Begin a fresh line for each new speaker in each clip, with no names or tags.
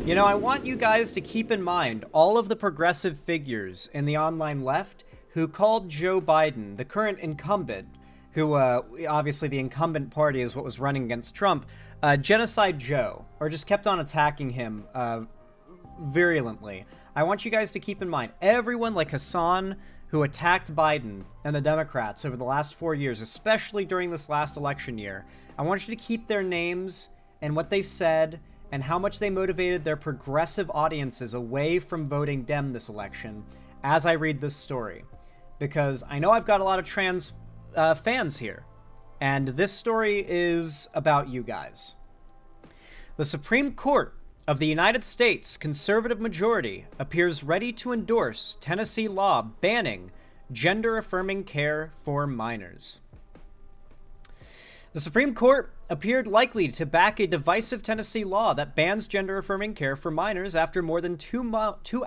You know, I want you guys to keep in mind all of the progressive figures in the online left who called Joe Biden, the current incumbent, who obviously the incumbent party is what was running against Trump, Genocide Joe, or just kept on attacking him virulently. I want you guys to keep in mind everyone like Hassan who attacked Biden and the Democrats over the last 4 years, especially during this last election year. I want you to keep their names and what they said and how much they motivated their progressive audiences away from voting Dem this election as I read this story. Because I know I've got a lot of trans fans here, and this story is about you guys. The Supreme Court of the United States conservative majority appears ready to endorse Tennessee law banning gender-affirming care for minors. The Supreme Court appeared likely to back a divisive Tennessee law that bans gender-affirming care for minors after more than 2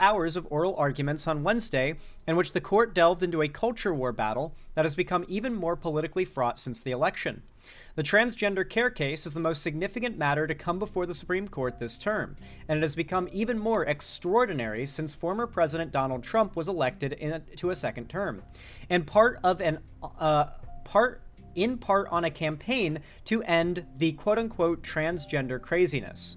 hours of oral arguments on Wednesday, in which the court delved into a culture war battle that has become even more politically fraught since the election. The transgender care case is the most significant matter to come before the Supreme Court this term, and it has become even more extraordinary since former President Donald Trump was elected to a second term, in part on a campaign to end the quote-unquote transgender craziness.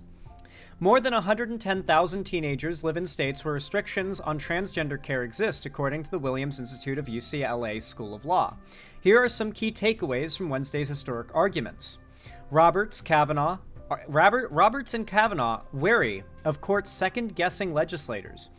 More than 110,000 teenagers live in states where restrictions on transgender care exist, according to the Williams Institute of UCLA School of Law. Here are some key takeaways from Wednesday's historic arguments. Roberts and Kavanaugh wary of court's second-guessing legislators.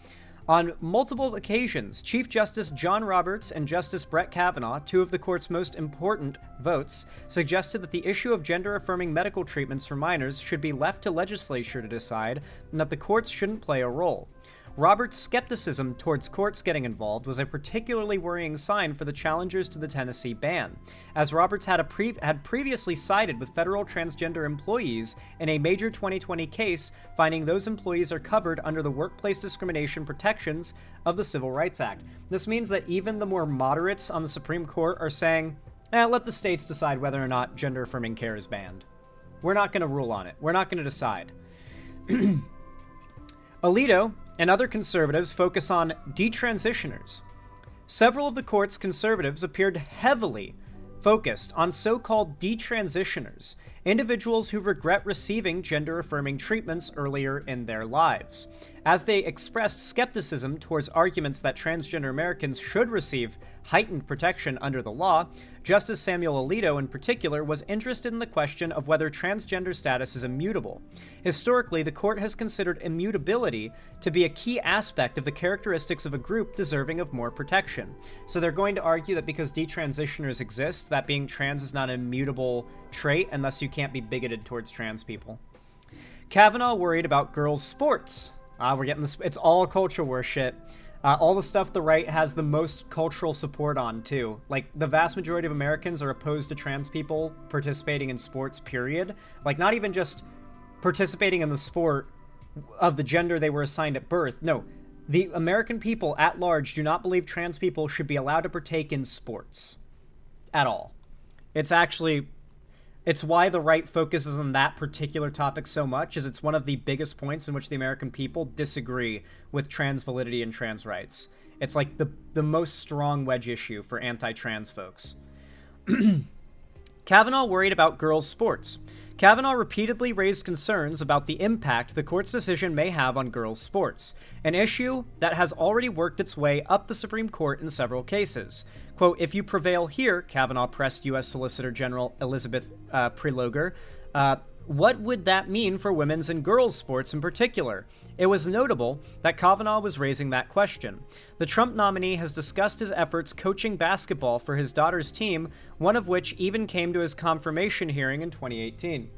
On multiple occasions, Chief Justice John Roberts and Justice Brett Kavanaugh, two of the court's most important votes, suggested that the issue of gender-affirming medical treatments for minors should be left to legislature to decide and that the courts shouldn't play a role. Roberts' skepticism towards courts getting involved was a particularly worrying sign for the challengers to the Tennessee ban, as Roberts had previously sided with federal transgender employees in a major 2020 case, finding those employees are covered under the workplace discrimination protections of the Civil Rights Act. This means that even the more moderates on the Supreme Court are saying, let the states decide whether or not gender-affirming care is banned. We're not going to rule on it. We're not going to decide. Alito and other conservatives focus on detransitioners. Several of the court's conservatives appeared heavily focused on so-called detransitioners, individuals who regret receiving gender-affirming treatments earlier in their lives, as they expressed skepticism towards arguments that transgender Americans should receive heightened protection under the law. Justice Samuel Alito, in particular, was interested in the question of whether transgender status is immutable. Historically, the court has considered immutability to be a key aspect of the characteristics of a group deserving of more protection. So they're going to argue that because detransitioners exist, that being trans is not an immutable trait, and thus you can't be bigoted towards trans people. Kavanaugh worried about girls' sports. We're getting this. It's all culture war shit. All the stuff the right has the most cultural support on, too. Like, the vast majority of Americans are opposed to trans people participating in sports, period. Like, not even just participating in the sport of the gender they were assigned at birth. No, the American people at large do not believe trans people should be allowed to partake in sports. At all. It's why the right focuses on that particular topic so much, is it's one of the biggest points in which the American people disagree with trans validity and trans rights. It's like the most strong wedge issue for anti-trans folks. Kavanaugh worried about girls' sports. Kavanaugh repeatedly raised concerns about the impact the court's decision may have on girls' sports, an issue that has already worked its way up the Supreme Court in several cases. Quote, if you prevail here, Kavanaugh pressed U.S. Solicitor General Elizabeth Prelogar, what would that mean for women's and girls' sports in particular? It was notable that Kavanaugh was raising that question. The Trump nominee has discussed his efforts coaching basketball for his daughter's team, one of which even came to his confirmation hearing in 2018.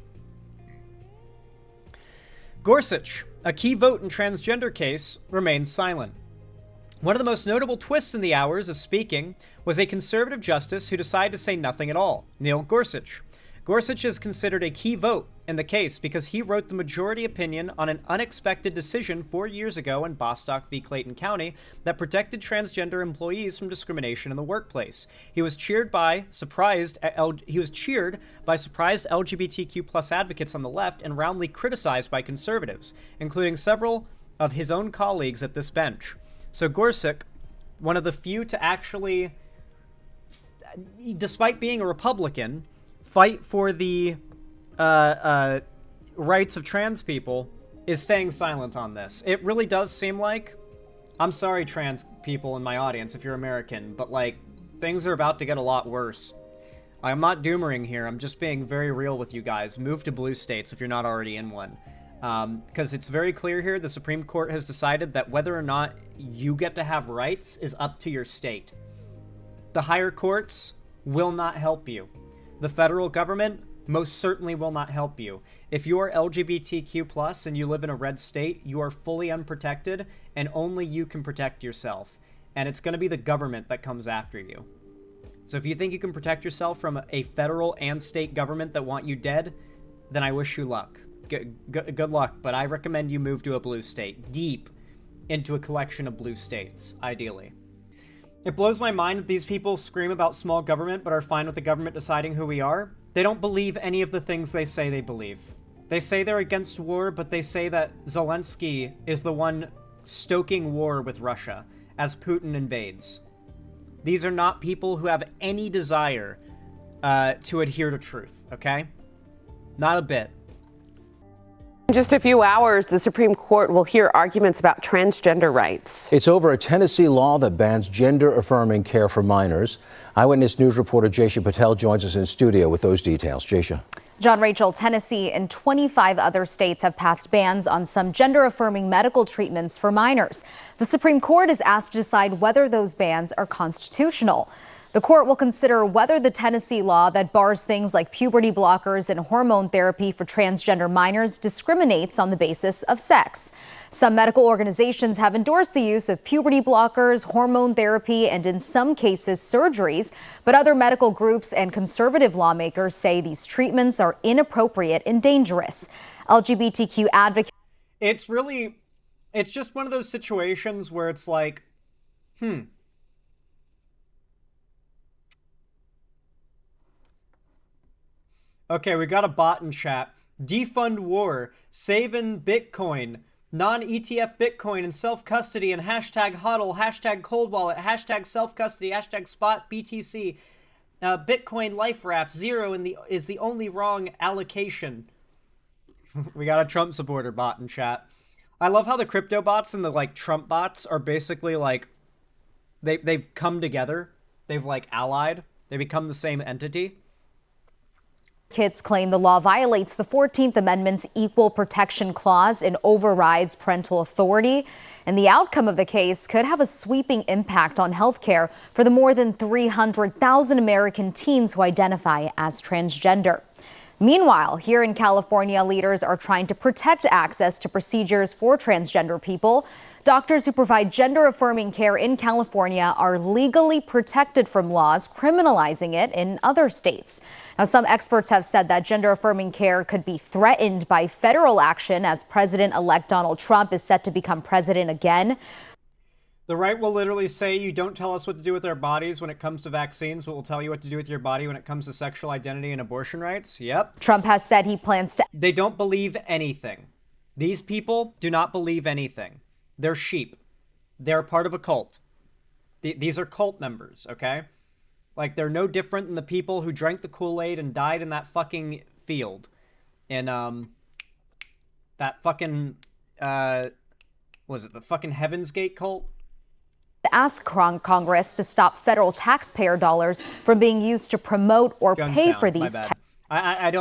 Gorsuch, a key vote in transgender case, remains silent. One of the most notable twists in the hours of speaking was a conservative justice who decided to say nothing at all, Neil Gorsuch. Gorsuch is considered a key vote in the case because he wrote the majority opinion on an unexpected decision 4 years ago in Bostock v. Clayton County that protected transgender employees from discrimination in the workplace. He was cheered by surprised LGBTQ plus advocates on the left and roundly criticized by conservatives, including several of his own colleagues at this bench. So Gorsuch, one of the few to actually, despite being a Republican, fight for the rights of trans people, is staying silent on this. It really does seem like, I'm sorry trans people in my audience if you're American, but like, things are about to get a lot worse. I'm not doomering here, I'm just being very real with you guys. Move to blue states if you're not already in one. Because it's very clear here, the Supreme Court has decided that whether or not you get to have rights is up to your state. The higher courts will not help you. The federal government most certainly will not help you. If you are LGBTQ+ and you live in a red state, you are fully unprotected, and only you can protect yourself. And it's going to be the government that comes after you. So if you think you can protect yourself from a federal and state government that want you dead, then I wish you luck. Good luck, but I recommend you move to a blue state, deep into a collection of blue states, ideally. It blows my mind that these people scream about small government but are fine with the government deciding who we are. They don't believe any of the things they say they believe. They say they're against war, but they say that Zelensky is the one stoking war with Russia as Putin invades. These are not people who have any desire to adhere to truth, okay? Not a bit.
In just a few hours, the Supreme Court will hear arguments about transgender rights.
It's over a Tennessee law that bans gender-affirming care for minors. Eyewitness News reporter Jaysha Patel joins us in studio with those details. Jaysha.
John Rachel, Tennessee and 25 other states have passed bans on some gender-affirming medical treatments for minors. The Supreme Court is asked to decide whether those bans are constitutional. The court will consider whether the Tennessee law that bars things like puberty blockers and hormone therapy for transgender minors discriminates on the basis of sex. Some medical organizations have endorsed the use of puberty blockers, hormone therapy, and in some cases surgeries, but other medical groups and conservative lawmakers say these treatments are inappropriate and dangerous. LGBTQ advocates.
It's just one of those situations where it's like, Okay, we got a bot in chat. Defund war, saving Bitcoin, non-ETF Bitcoin and self-custody, and hashtag hodl, hashtag cold wallet, hashtag self-custody, hashtag spot BTC. Bitcoin life raft, zero is the only wrong allocation. We got a Trump supporter bot in chat. I love how the crypto bots and the like Trump bots are basically like, they've come together. They've like allied. They become the same entity.
Kids claim the law violates the 14th Amendment's Equal Protection Clause and overrides parental authority. And the outcome of the case could have a sweeping impact on health care for the more than 300,000 American teens who identify as transgender. Meanwhile, here in California, leaders are trying to protect access to procedures for transgender people. Doctors who provide gender-affirming care in California are legally protected from laws criminalizing it in other states. Now, some experts have said that gender-affirming care could be threatened by federal action as President-elect Donald Trump is set to become president again.
The right will literally say, you don't tell us what to do with our bodies when it comes to vaccines, but we'll tell you what to do with your body when it comes to sexual identity and abortion rights. Yep.
Trump has said he plans to.
They don't believe anything. These people do not believe anything. They're sheep. They're part of a cult. These are cult members, okay? Like, they're no different than the people who drank the Kool-Aid and died in that fucking field. In, that fucking, was it the fucking Heaven's Gate cult?
Ask Congress to stop federal taxpayer dollars from being used to promote or pay for these.
I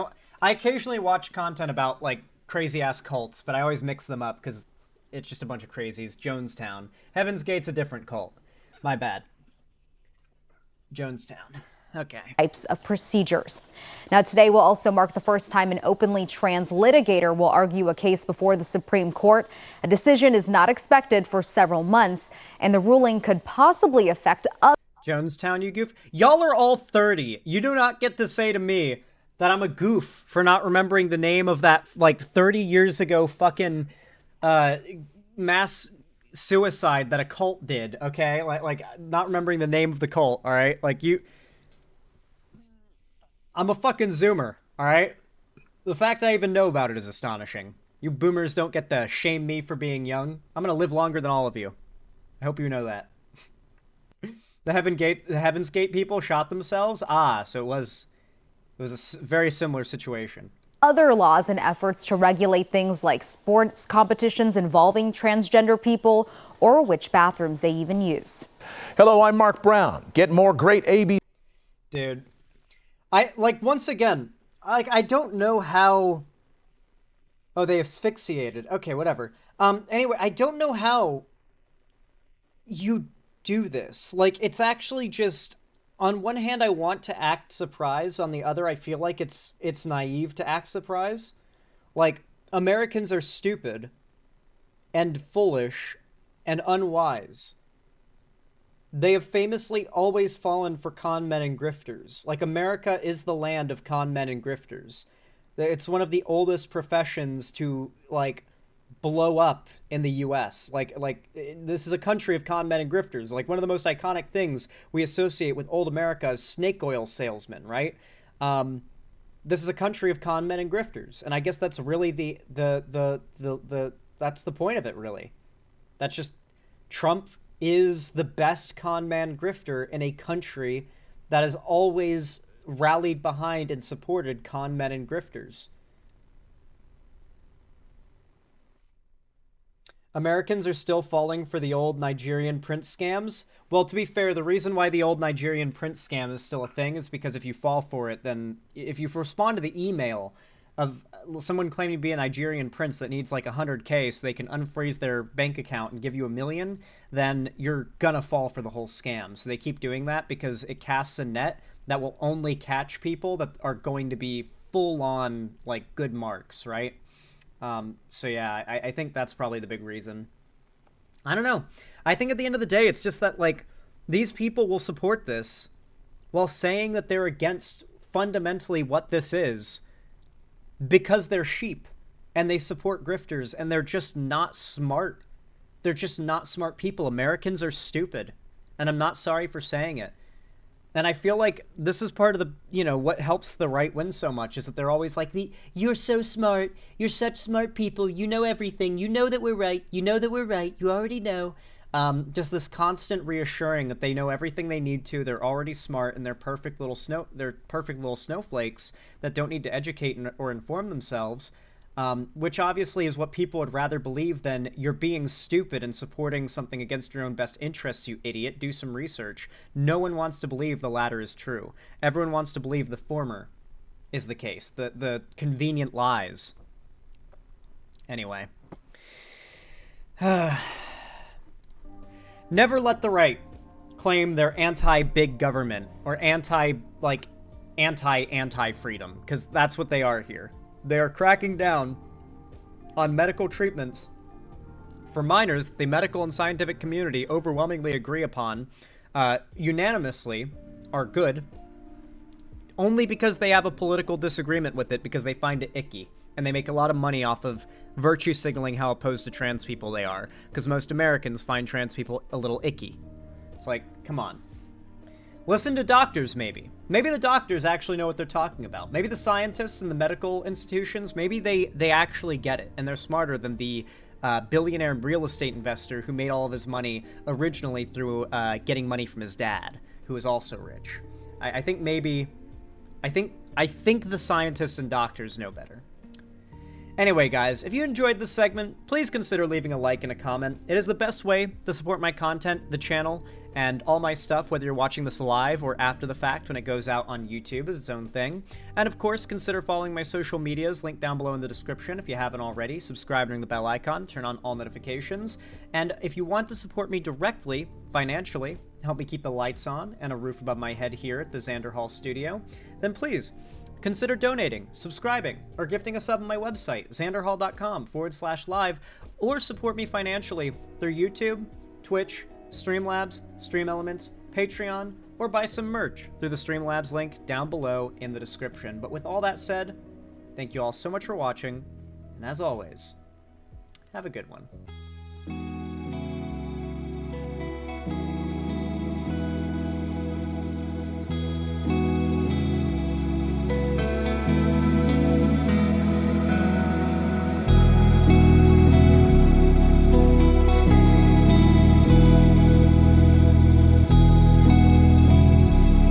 occasionally watch content about, like, crazy-ass cults, but I always mix them up because it's just a bunch of crazies. Jonestown. Heaven's Gate's a different cult. My bad. Jonestown. Okay.
Types of procedures. Now, today will also mark the first time an openly trans litigator will argue a case before the Supreme Court. A decision is not expected for several months, and the ruling could possibly affect others.
Jonestown, you goof. Y'all are all 30. You do not get to say to me that I'm a goof for not remembering the name of that, like, 30 years ago fucking mass suicide that a cult did, okay? Like not remembering the name of the cult, all right? Like, I'm a fucking zoomer, all right? The fact I even know about it is astonishing. You boomers don't get to shame me for being young. I'm gonna live longer than all of you. I hope you know that. The Heaven's Gate people shot themselves? Ah, so it was a very similar situation.
Other laws and efforts to regulate things like sports competitions involving transgender people or which bathrooms they even use.
Hello, I'm Mark Brown. Get more great AB.
Dude, once again, I don't know how. Oh, they asphyxiated. Okay, whatever. Anyway, I don't know how you do this. Like, it's actually just, on one hand, I want to act surprised. On the other, I feel like it's naive to act surprised. Like, Americans are stupid and foolish and unwise. They have famously always fallen for con men and grifters. Like, America is the land of con men and grifters. It's one of the oldest professions to, like, blow up in the U.S. Like this is a country of con men and grifters. Like, one of the most iconic things we associate with old America is snake oil salesmen, right? This is a country of con men and grifters, and I guess that's really that's the point of it, really. That's just, Trump is the best con man grifter in a country that has always rallied behind and supported con men and grifters. Americans are still falling for the old Nigerian prince scams. Well, to be fair, the reason why the old Nigerian prince scam is still a thing is because if you fall for it, then if you respond to the email of someone claiming to be a Nigerian prince that needs like 100K so they can unfreeze their bank account and give you $1 million, then you're gonna fall for the whole scam. So they keep doing that because it casts a net that will only catch people that are going to be full-on, like, good marks, right? So yeah, I think that's probably the big reason. I don't know. I think at the end of the day, it's just that, like, these people will support this while saying that they're against fundamentally what this is because they're sheep and they support grifters and they're just not smart. They're just not smart people. Americans are stupid, and I'm not sorry for saying it. And I feel like this is part of the, what helps the right win so much is that they're always like, you're so smart. You're such smart people. You know everything. You know that we're right. You know that we're right. You already know. Just this constant reassuring that they know everything they need to. They're already smart and they're perfect little snowflakes that don't need to educate or inform themselves. Which obviously is what people would rather believe than you're being stupid and supporting something against your own best interests, you idiot. Do some research. No one wants to believe the latter is true. Everyone wants to believe the former is the case, the convenient lies. Anyway. Never let the right claim they're anti-big government or anti-freedom, because that's what they are here. They are cracking down on medical treatments for minors that the medical and scientific community overwhelmingly agree upon, unanimously, are good, only because they have a political disagreement with it because they find it icky. And they make a lot of money off of virtue signaling how opposed to trans people they are, because most Americans find trans people a little icky. It's like, come on. Listen to doctors, maybe. Maybe the doctors actually know what they're talking about. Maybe the scientists in the medical institutions, maybe they actually get it, and they're smarter than the billionaire real estate investor who made all of his money originally through getting money from his dad, who is also rich. I think the scientists and doctors know better. Anyway, guys, if you enjoyed this segment, please consider leaving a like and a comment. It is the best way to support my content, the channel, and all my stuff, whether you're watching this live or after the fact when it goes out on YouTube as its own thing. And of course, consider following my social medias, linked down below in the description if you haven't already. Subscribe, ring the bell icon, turn on all notifications. And if you want to support me directly, financially, help me keep the lights on and a roof above my head here at the Xander Hall studio, then please consider donating, subscribing, or gifting a sub on my website, xanderhall.com/live, or support me financially through YouTube, Twitch, Streamlabs, Stream Elements, Patreon, or or buy some merch through the Streamlabs link down below in the description. But with all that said, thank you all so much for watching, and as always, have a good one.